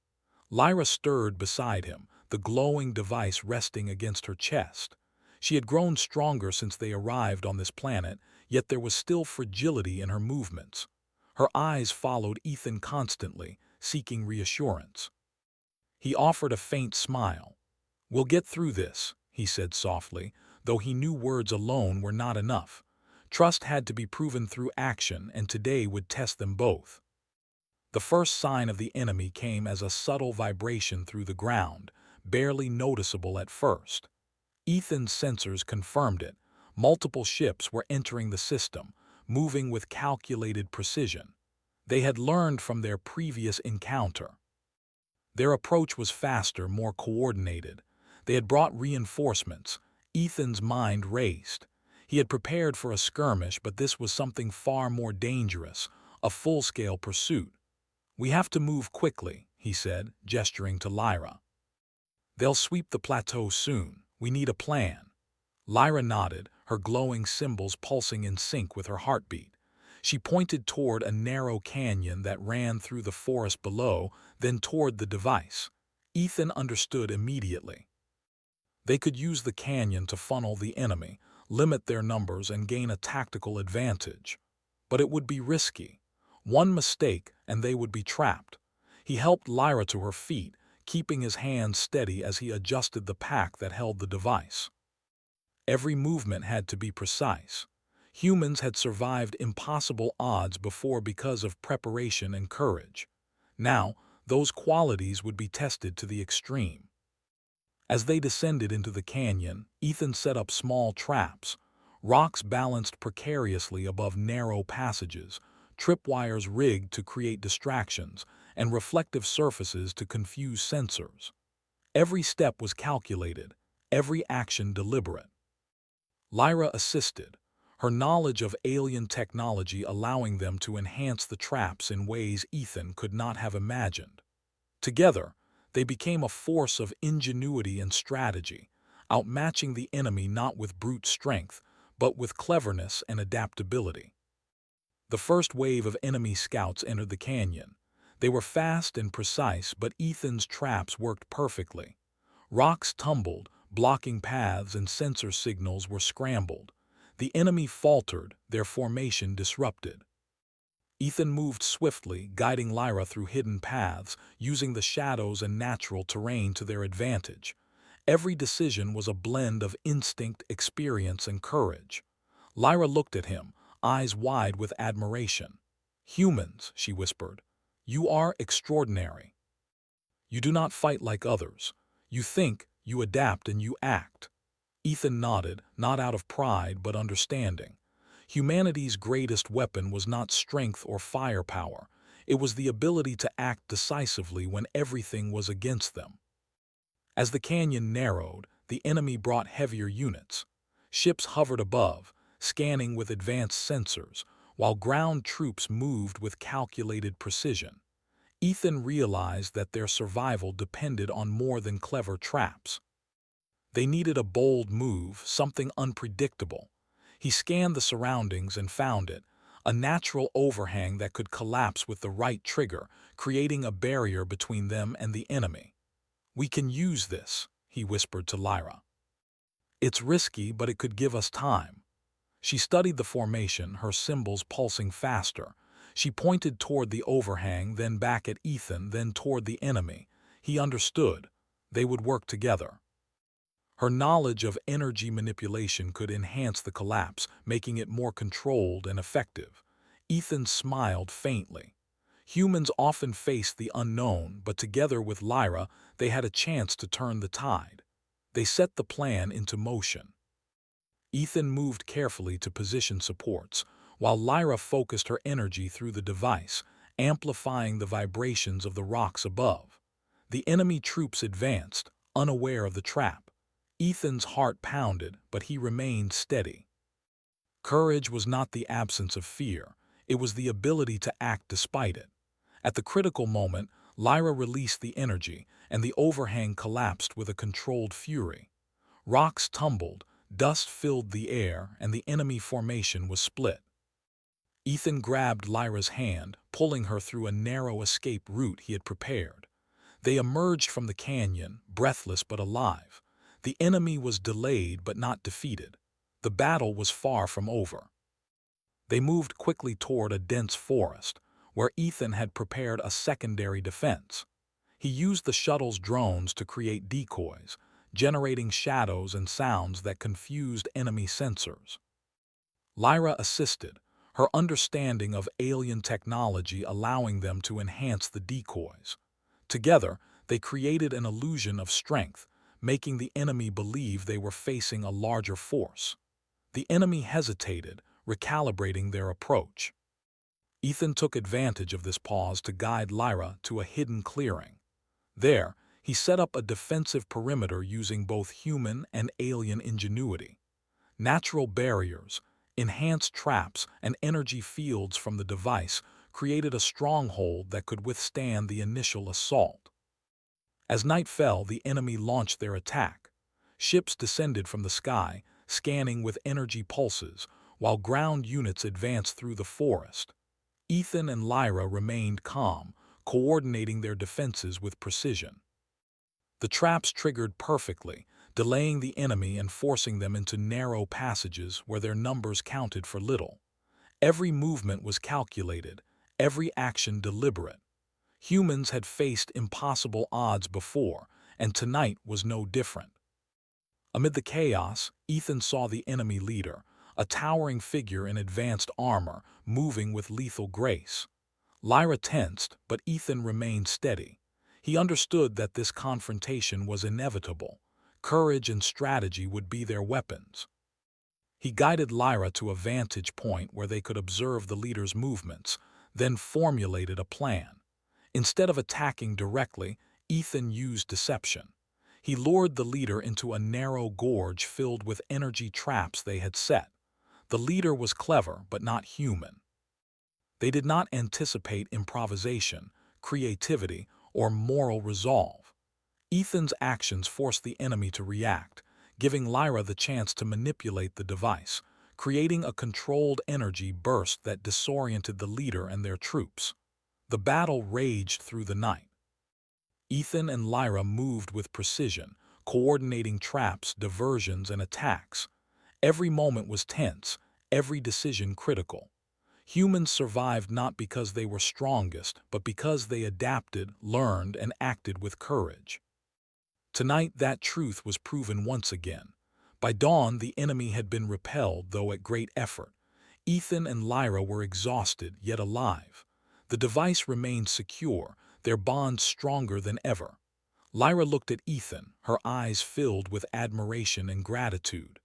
Lyra stirred beside him, the glowing device resting against her chest. She had grown stronger since they arrived on this planet, yet there was still fragility in her movements. Her eyes followed Ethan constantly, seeking reassurance. He offered a faint smile. "We'll get through this," he said softly, though he knew words alone were not enough. Trust had to be proven through action, and today would test them both. The first sign of the enemy came as a subtle vibration through the ground, barely noticeable at first. Ethan's sensors confirmed it. Multiple ships were entering the system, moving with calculated precision. They had learned from their previous encounter. Their approach was faster, more coordinated. They had brought reinforcements. Ethan's mind raced. He had prepared for a skirmish, but this was something far more dangerous, a full-scale pursuit. "We have to move quickly," he said, gesturing to Lyra. "They'll sweep the plateau soon. We need a plan." Lyra nodded, her glowing symbols pulsing in sync with her heartbeat. She pointed toward a narrow canyon that ran through the forest below, then toward the device. Ethan understood immediately. They could use the canyon to funnel the enemy, limit their numbers, and gain a tactical advantage. But it would be risky. One mistake, and they would be trapped. He helped Lyra to her feet, keeping his hands steady as he adjusted the pack that held the device. Every movement had to be precise. Humans had survived impossible odds before because of preparation and courage. Now, those qualities would be tested to the extreme. As they descended into the canyon, Ethan set up small traps. Rocks balanced precariously above narrow passages, tripwires rigged to create distractions, and reflective surfaces to confuse sensors. Every step was calculated, every action deliberate. Lyra assisted, her knowledge of alien technology allowing them to enhance the traps in ways Ethan could not have imagined. Together, they became a force of ingenuity and strategy, outmatching the enemy not with brute strength, but with cleverness and adaptability. The first wave of enemy scouts entered the canyon. They were fast and precise, but Ethan's traps worked perfectly. Rocks tumbled, blocking paths, and sensor signals were scrambled. The enemy faltered, their formation disrupted. Ethan moved swiftly, guiding Lyra through hidden paths, using the shadows and natural terrain to their advantage. Every decision was a blend of instinct, experience, and courage. Lyra looked at him, eyes wide with admiration. "Humans," she whispered, "you are extraordinary. You do not fight like others. You think, you adapt, and you act." Ethan nodded, not out of pride but understanding. Humanity's greatest weapon was not strength or firepower. It was the ability to act decisively when everything was against them. As the canyon narrowed, the enemy brought heavier units. Ships hovered above, scanning with advanced sensors, while ground troops moved with calculated precision. Ethan realized that their survival depended on more than clever traps. They needed a bold move, something unpredictable. He scanned the surroundings and found it, a natural overhang that could collapse with the right trigger, creating a barrier between them and the enemy. "We can use this," he whispered to Lyra. "It's risky, but it could give us time." She studied the formation, her symbols pulsing faster. She pointed toward the overhang, then back at Ethan, then toward the enemy. He understood. They would work together. Her knowledge of energy manipulation could enhance the collapse, making it more controlled and effective. Ethan smiled faintly. Humans often face the unknown, but together with Lyra, they had a chance to turn the tide. They set the plan into motion. Ethan moved carefully to position supports, while Lyra focused her energy through the device, amplifying the vibrations of the rocks above. The enemy troops advanced, unaware of the trap. Ethan's heart pounded, but he remained steady. Courage was not the absence of fear, it was the ability to act despite it. At the critical moment, Lyra released the energy, and the overhang collapsed with a controlled fury. Rocks tumbled, dust filled the air, and the enemy formation was split. Ethan grabbed Lyra's hand, pulling her through a narrow escape route he had prepared. They emerged from the canyon, breathless but alive. The enemy was delayed but not defeated. The battle was far from over. They moved quickly toward a dense forest, where Ethan had prepared a secondary defense. He used the shuttle's drones to create decoys, generating shadows and sounds that confused enemy sensors. Lyra assisted, her understanding of alien technology allowing them to enhance the decoys. Together, they created an illusion of strength, making the enemy believe they were facing a larger force. The enemy hesitated, recalibrating their approach. Ethan took advantage of this pause to guide Lyra to a hidden clearing. There, he set up a defensive perimeter using both human and alien ingenuity. Natural barriers, enhanced traps, and energy fields from the device created a stronghold that could withstand the initial assault. As night fell, the enemy launched their attack. Ships descended from the sky, scanning with energy pulses, while ground units advanced through the forest. Ethan and Lyra remained calm, coordinating their defenses with precision. The traps triggered perfectly, delaying the enemy and forcing them into narrow passages where their numbers counted for little. Every movement was calculated, every action deliberate. Humans had faced impossible odds before, and tonight was no different. Amid the chaos, Ethan saw the enemy leader, a towering figure in advanced armor, moving with lethal grace. Lyra tensed, but Ethan remained steady. He understood that this confrontation was inevitable. Courage and strategy would be their weapons. He guided Lyra to a vantage point where they could observe the leader's movements, then formulated a plan. Instead of attacking directly, Ethan used deception. He lured the leader into a narrow gorge filled with energy traps they had set. The leader was clever but not human. They did not anticipate improvisation, creativity, or moral resolve. Ethan's actions forced the enemy to react, giving Lyra the chance to manipulate the device, creating a controlled energy burst that disoriented the leader and their troops. The battle raged through the night. Ethan and Lyra moved with precision, coordinating traps, diversions, and attacks. Every moment was tense, every decision critical. Humans survived not because they were strongest, but because they adapted, learned, and acted with courage. Tonight that truth was proven once again. By dawn, the enemy had been repelled, though at great effort. Ethan and Lyra were exhausted, yet alive. The device remained secure, their bond stronger than ever. Lyra looked at Ethan, her eyes filled with admiration and gratitude.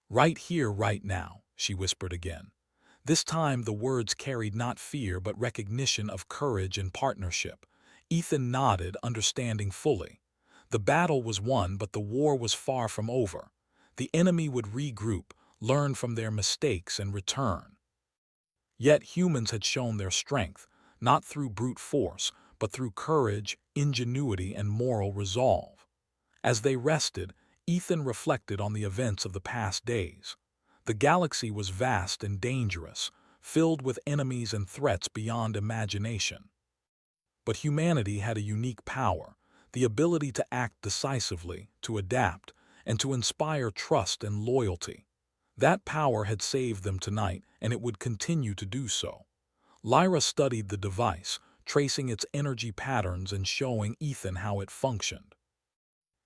"Right here, right now," she whispered again. This time the words carried not fear but recognition of courage and partnership. Ethan nodded, understanding fully. The battle was won, but the war was far from over. The enemy would regroup, learn from their mistakes, and return. Yet humans had shown their strength, not through brute force, but through courage, ingenuity, and moral resolve. As they rested, Ethan reflected on the events of the past days. The galaxy was vast and dangerous, filled with enemies and threats beyond imagination. But humanity had a unique power. the ability to act decisively, to adapt, and to inspire trust and loyalty. That power had saved them tonight, and it would continue to do so. Lyra studied the device, tracing its energy patterns and showing Ethan how it functioned.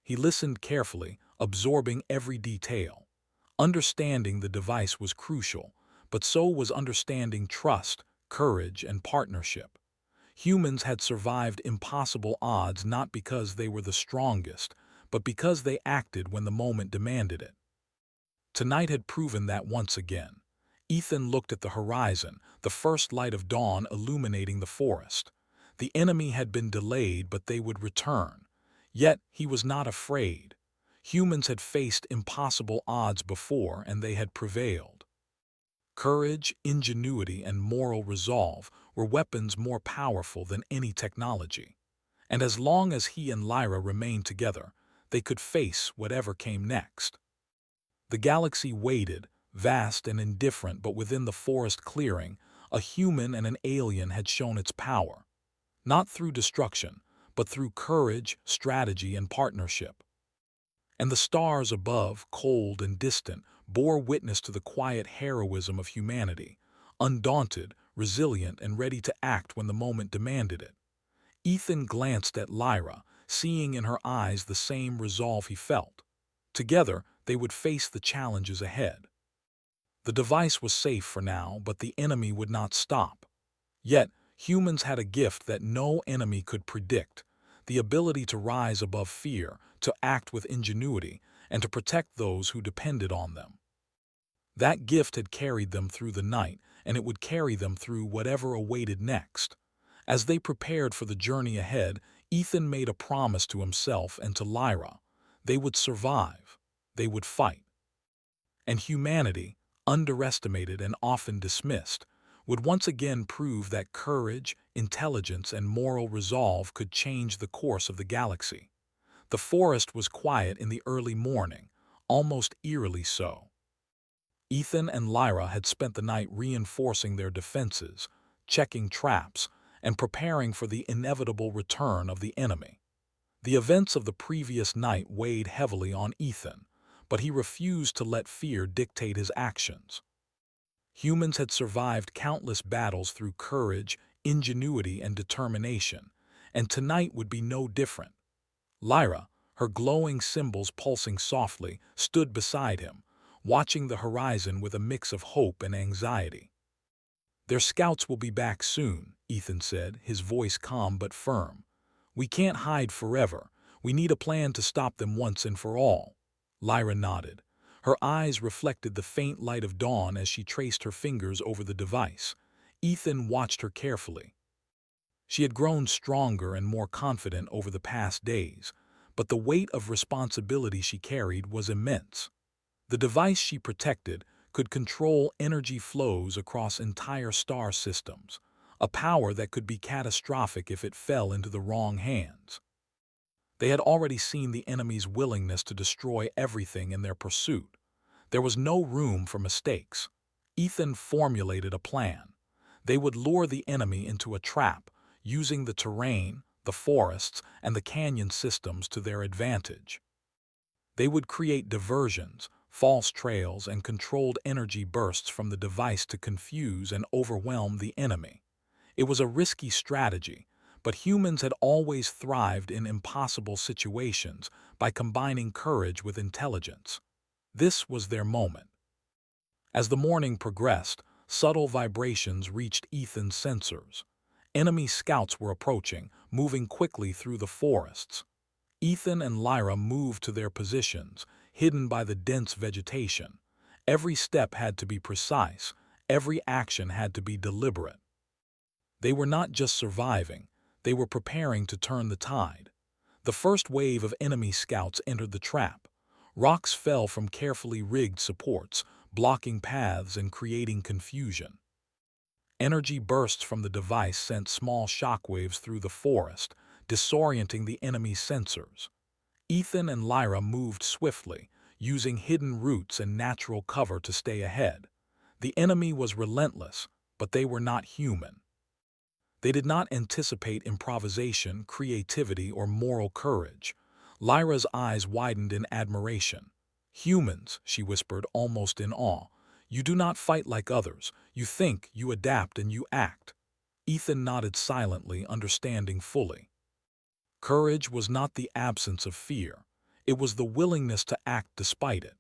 He listened carefully, absorbing every detail. Understanding the device was crucial, but so was understanding trust, courage, and partnership. Humans had survived impossible odds not because they were the strongest, but because they acted when the moment demanded it. Tonight had proven that once again. Ethan looked at the horizon, the first light of dawn illuminating the forest. The enemy had been delayed, but they would return. Yet he was not afraid. Humans had faced impossible odds before, and they had prevailed. Courage, ingenuity, and moral resolve were weapons more powerful than any technology. And as long as he and Lyra remained together, they could face whatever came next. The galaxy waited, vast and indifferent, but within the forest clearing, a human and an alien had shown its power. Not through destruction, but through courage, strategy, and partnership. And the stars above, cold and distant, bore witness to the quiet heroism of humanity, undaunted, resilient, and ready to act when the moment demanded it. Ethan glanced at Lyra, seeing in her eyes the same resolve he felt. Together, they would face the challenges ahead. The device was safe for now, but the enemy would not stop. Yet, humans had a gift that no enemy could predict: the ability to rise above fear, to act with ingenuity, and to protect those who depended on them. That gift had carried them through the night, and it would carry them through whatever awaited next. As they prepared for the journey ahead, Ethan made a promise to himself and to Lyra. They would survive. They would fight. And humanity, underestimated and often dismissed, would once again prove that courage, intelligence, and moral resolve could change the course of the galaxy. The forest was quiet in the early morning, almost eerily so. Ethan and Lyra had spent the night reinforcing their defenses, checking traps, and preparing for the inevitable return of the enemy. The events of the previous night weighed heavily on Ethan, but he refused to let fear dictate his actions. Humans had survived countless battles through courage, ingenuity, and determination, and tonight would be no different. Lyra, her glowing symbols pulsing softly, stood beside him, watching the horizon with a mix of hope and anxiety. "Their scouts will be back soon," Ethan said, his voice calm but firm. "We can't hide forever. We need a plan to stop them once and for all." Lyra nodded. Her eyes reflected the faint light of dawn as she traced her fingers over the device. Ethan watched her carefully. She had grown stronger and more confident over the past days, but the weight of responsibility she carried was immense. The device she protected could control energy flows across entire star systems, a power that could be catastrophic if it fell into the wrong hands. They had already seen the enemy's willingness to destroy everything in their pursuit. There was no room for mistakes. Ethan formulated a plan. They would lure the enemy into a trap, using the terrain, the forests, and the canyon systems to their advantage. They would create diversions, false trails, and controlled energy bursts from the device to confuse and overwhelm the enemy. It was a risky strategy, but humans had always thrived in impossible situations by combining courage with intelligence. This was their moment. As the morning progressed, subtle vibrations reached Ethan's sensors. Enemy scouts were approaching, moving quickly through the forests. Ethan and Lyra moved to their positions, hidden by the dense vegetation. Every step had to be precise, every action had to be deliberate. They were not just surviving, they were preparing to turn the tide. The first wave of enemy scouts entered the trap. Rocks fell from carefully rigged supports, blocking paths and creating confusion. Energy bursts from the device sent small shockwaves through the forest, disorienting the enemy's sensors. Ethan and Lyra moved swiftly, using hidden routes and natural cover to stay ahead. The enemy was relentless, but they were not human. They did not anticipate improvisation, creativity, or moral courage. Lyra's eyes widened in admiration. "Humans," she whispered, almost in awe. "You do not fight like others. You think, you adapt, and you act." Ethan nodded silently, understanding fully. Courage was not the absence of fear. It was the willingness to act despite it.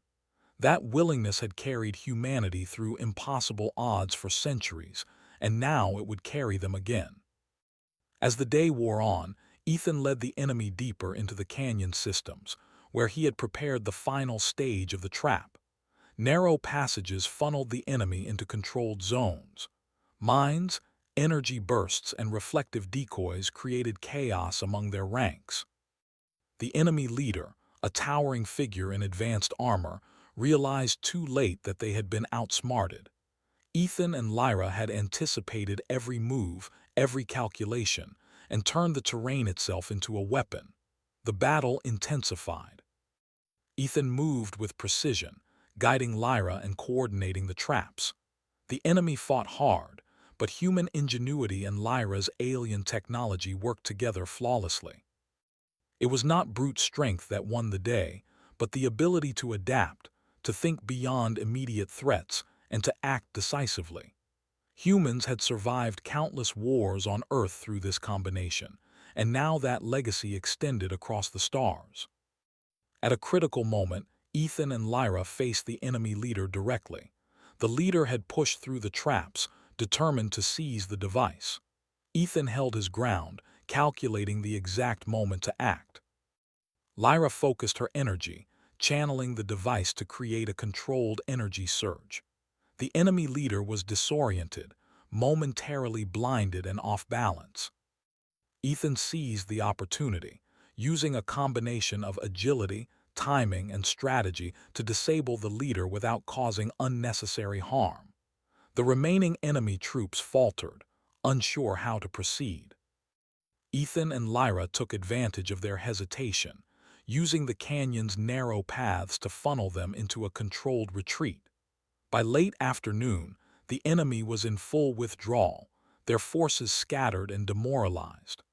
That willingness had carried humanity through impossible odds for centuries, and now it would carry them again. As the day wore on, Ethan led the enemy deeper into the canyon systems, where he had prepared the final stage of the trap. Narrow passages funneled the enemy into controlled zones. Mines, energy bursts, and reflective decoys created chaos among their ranks. The enemy leader, a towering figure in advanced armor, realized too late that they had been outsmarted. Ethan and Lyra had anticipated every move, every calculation, and turned the terrain itself into a weapon. The battle intensified. Ethan moved with precision, guiding Lyra and coordinating the traps. The enemy fought hard, but human ingenuity and Lyra's alien technology worked together flawlessly. It was not brute strength that won the day, but the ability to adapt, to think beyond immediate threats, and to act decisively. Humans had survived countless wars on Earth through this combination, and now that legacy extended across the stars. At a critical moment, Ethan and Lyra faced the enemy leader directly. The leader had pushed through the traps, determined to seize the device. Ethan held his ground, calculating the exact moment to act. Lyra focused her energy, channeling the device to create a controlled energy surge. The enemy leader was disoriented, momentarily blinded and off balance. Ethan seized the opportunity, using a combination of agility, timing, and strategy to disable the leader without causing unnecessary harm. The remaining enemy troops faltered, unsure how to proceed. Ethan and Lyra took advantage of their hesitation, using the canyon's narrow paths to funnel them into a controlled retreat. By late afternoon, the enemy was in full withdrawal, their forces scattered and demoralized.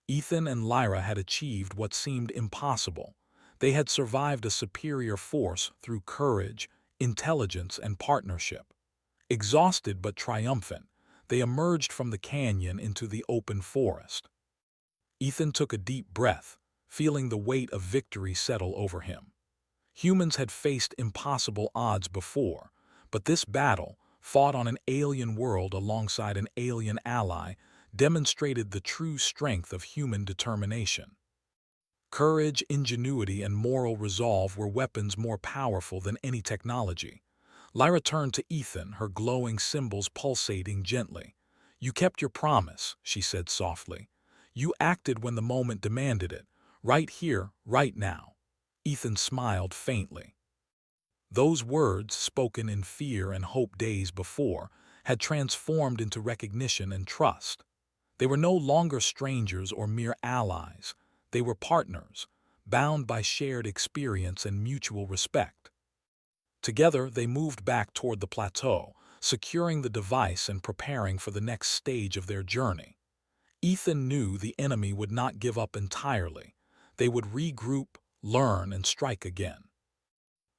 Ethan and Lyra had achieved what seemed impossible. They had survived a superior force through courage, intelligence, and partnership. Exhausted but triumphant, they emerged from the canyon into the open forest. Ethan took a deep breath, feeling the weight of victory settle over him. Humans had faced impossible odds before, but this battle, fought on an alien world alongside an alien ally, demonstrated the true strength of human determination. Courage, ingenuity, and moral resolve were weapons more powerful than any technology. Lyra turned to Ethan, her glowing symbols pulsating gently. "You kept your promise," she said softly. "You acted when the moment demanded it, right here, right now." Ethan smiled faintly. Those words, spoken in fear and hope days before, had transformed into recognition and trust. They were no longer strangers or mere allies. They were partners, bound by shared experience and mutual respect. Together, they moved back toward the plateau, securing the device and preparing for the next stage of their journey. Ethan knew the enemy would not give up entirely. They would regroup, learn, and strike again.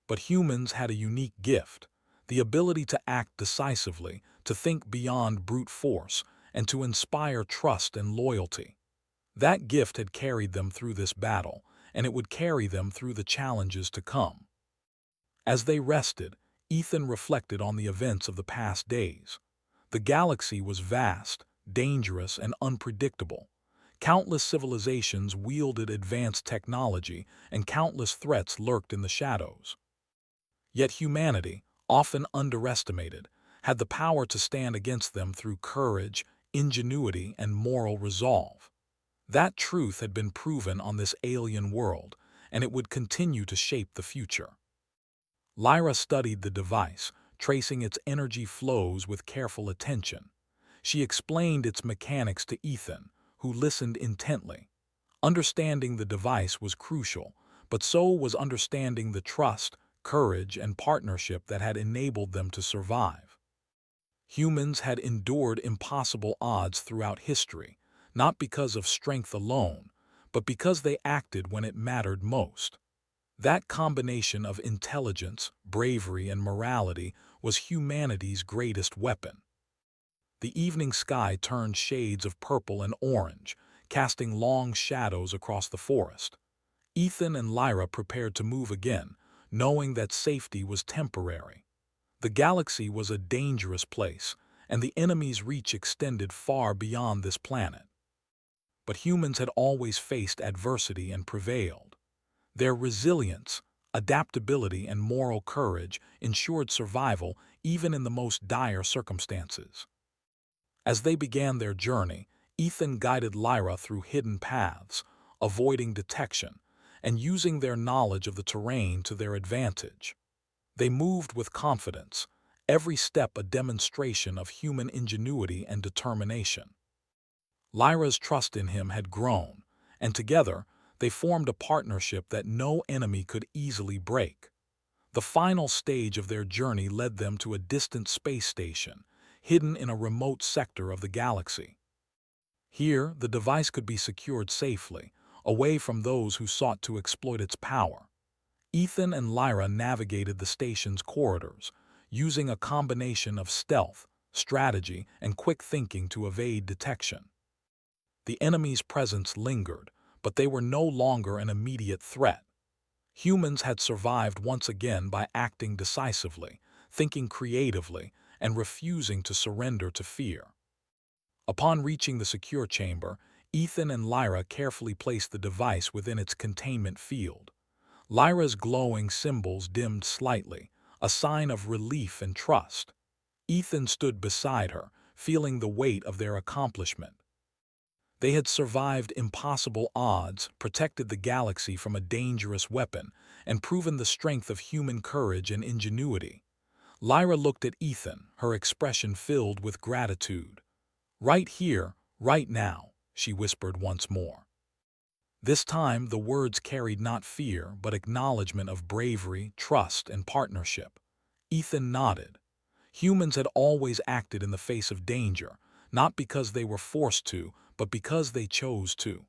But humans had a unique gift, the ability to act decisively, to think beyond brute force, and to inspire trust and loyalty. That gift had carried them through this battle, and it would carry them through the challenges to come. As they rested, Ethan reflected on the events of the past days. The galaxy was vast, dangerous, and unpredictable. Countless civilizations wielded advanced technology, and countless threats lurked in the shadows. Yet humanity, often underestimated, had the power to stand against them through courage, ingenuity, and moral resolve. That truth had been proven on this alien world, and it would continue to shape the future. Lyra studied the device, tracing its energy flows with careful attention. She explained its mechanics to Ethan, who listened intently. Understanding the device was crucial, but so was understanding the trust, courage, and partnership that had enabled them to survive. Humans had endured impossible odds throughout history, not because of strength alone, but because they acted when it mattered most. That combination of intelligence, bravery, and morality was humanity's greatest weapon. The evening sky turned shades of purple and orange, casting long shadows across the forest. Ethan and Lyra prepared to move again, knowing that safety was temporary. The galaxy was a dangerous place, and the enemy's reach extended far beyond this planet. But humans had always faced adversity and prevailed. Their resilience, adaptability, and moral courage ensured survival even in the most dire circumstances. As they began their journey, Ethan guided Lyra through hidden paths, avoiding detection, and using their knowledge of the terrain to their advantage. They moved with confidence, every step a demonstration of human ingenuity and determination. Lyra's trust in him had grown, and together they formed a partnership that no enemy could easily break. The final stage of their journey led them to a distant space station, hidden in a remote sector of the galaxy. Here, the device could be secured safely, away from those who sought to exploit its power. Ethan and Lyra navigated the station's corridors, using a combination of stealth, strategy, and quick thinking to evade detection. The enemy's presence lingered, but they were no longer an immediate threat. Humans had survived once again by acting decisively, thinking creatively, and refusing to surrender to fear. Upon reaching the secure chamber, Ethan and Lyra carefully placed the device within its containment field. Lyra's glowing symbols dimmed slightly, a sign of relief and trust. Ethan stood beside her, feeling the weight of their accomplishment. They had survived impossible odds, protected the galaxy from a dangerous weapon, and proven the strength of human courage and ingenuity. Lyra looked at Ethan, her expression filled with gratitude. "Right here, right now," she whispered once more. This time the words carried not fear, but acknowledgement of bravery, trust, and partnership. Ethan nodded. Humans had always acted in the face of danger, not because they were forced to, but because they chose to.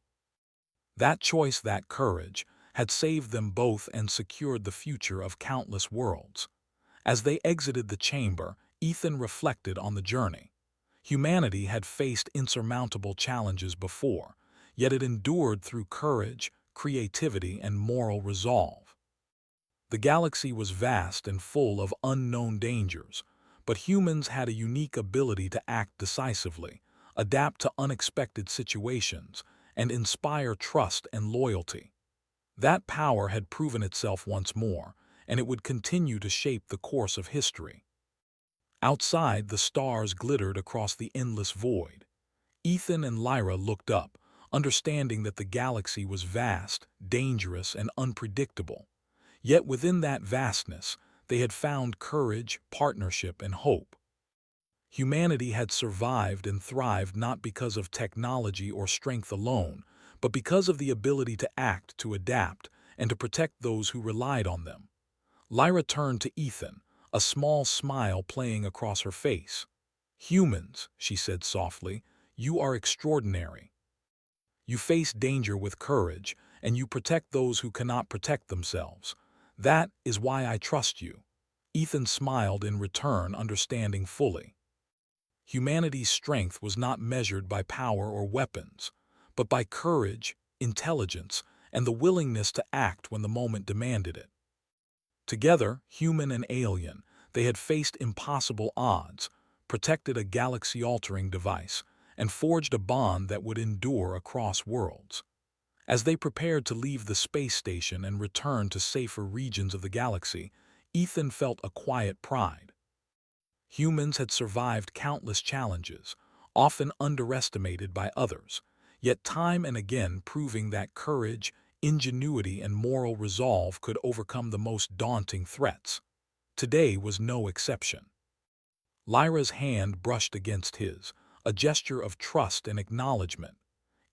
That choice, that courage, had saved them both and secured the future of countless worlds. As they exited the chamber, Ethan reflected on the journey. Humanity had faced insurmountable challenges before, yet it endured through courage, creativity, and moral resolve. The galaxy was vast and full of unknown dangers, but humans had a unique ability to act decisively, adapt to unexpected situations, and inspire trust and loyalty. That power had proven itself once more, and it would continue to shape the course of history. Outside, the stars glittered across the endless void. Ethan and Lyra looked up, understanding that the galaxy was vast, dangerous, and unpredictable. Yet within that vastness, they had found courage, partnership, and hope. Humanity had survived and thrived not because of technology or strength alone, but because of the ability to act, to adapt, and to protect those who relied on them. Lyra turned to Ethan, a small smile playing across her face. "Humans," she said softly, "you are extraordinary. You face danger with courage, and you protect those who cannot protect themselves. That is why I trust you." Ethan smiled in return, understanding fully. Humanity's strength was not measured by power or weapons, but by courage, intelligence, and the willingness to act when the moment demanded it. Together, human and alien, they had faced impossible odds, protected a galaxy-altering device, and forged a bond that would endure across worlds. As they prepared to leave the space station and return to safer regions of the galaxy, Ethan felt a quiet pride. Humans had survived countless challenges, often underestimated by others, yet time and again proving that courage, ingenuity, and moral resolve could overcome the most daunting threats. Today was no exception. Lyra's hand brushed against his, a gesture of trust and acknowledgement.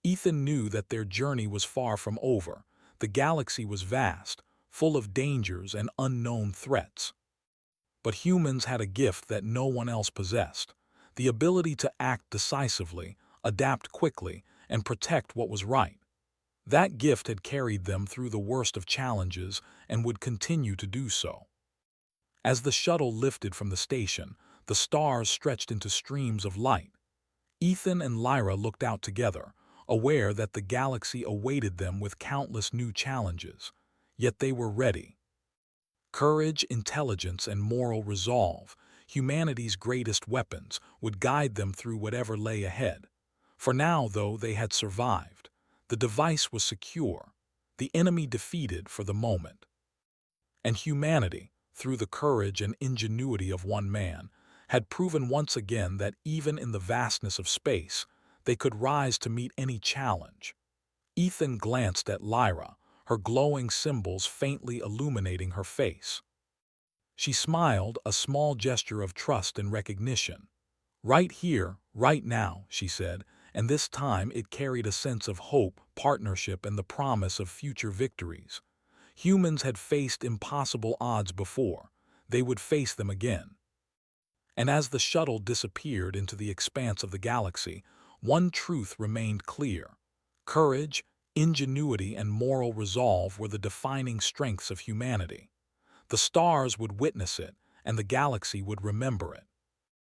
Ethan knew that their journey was far from over. The galaxy was vast, full of dangers and unknown threats. But humans had a gift that no one else possessed: the ability to act decisively, adapt quickly, and protect what was right. That gift had carried them through the worst of challenges and would continue to do so. As the shuttle lifted from the station, the stars stretched into streams of light. Ethan and Lyra looked out together, aware that the galaxy awaited them with countless new challenges. Yet they were ready. Courage, intelligence, and moral resolve, humanity's greatest weapons, would guide them through whatever lay ahead. For now, though, they had survived. The device was secure, the enemy defeated for the moment. And humanity, through the courage and ingenuity of one man, had proven once again that even in the vastness of space, they could rise to meet any challenge. Ethan glanced at Lyra, her glowing symbols faintly illuminating her face. She smiled, a small gesture of trust and recognition. "Right here, right now," she said, and this time it carried a sense of hope, partnership, and the promise of future victories. Humans had faced impossible odds before. They would face them again. And as the shuttle disappeared into the expanse of the galaxy, one truth remained clear: courage, ingenuity, and moral resolve were the defining strengths of humanity. The stars would witness it, and the galaxy would remember it.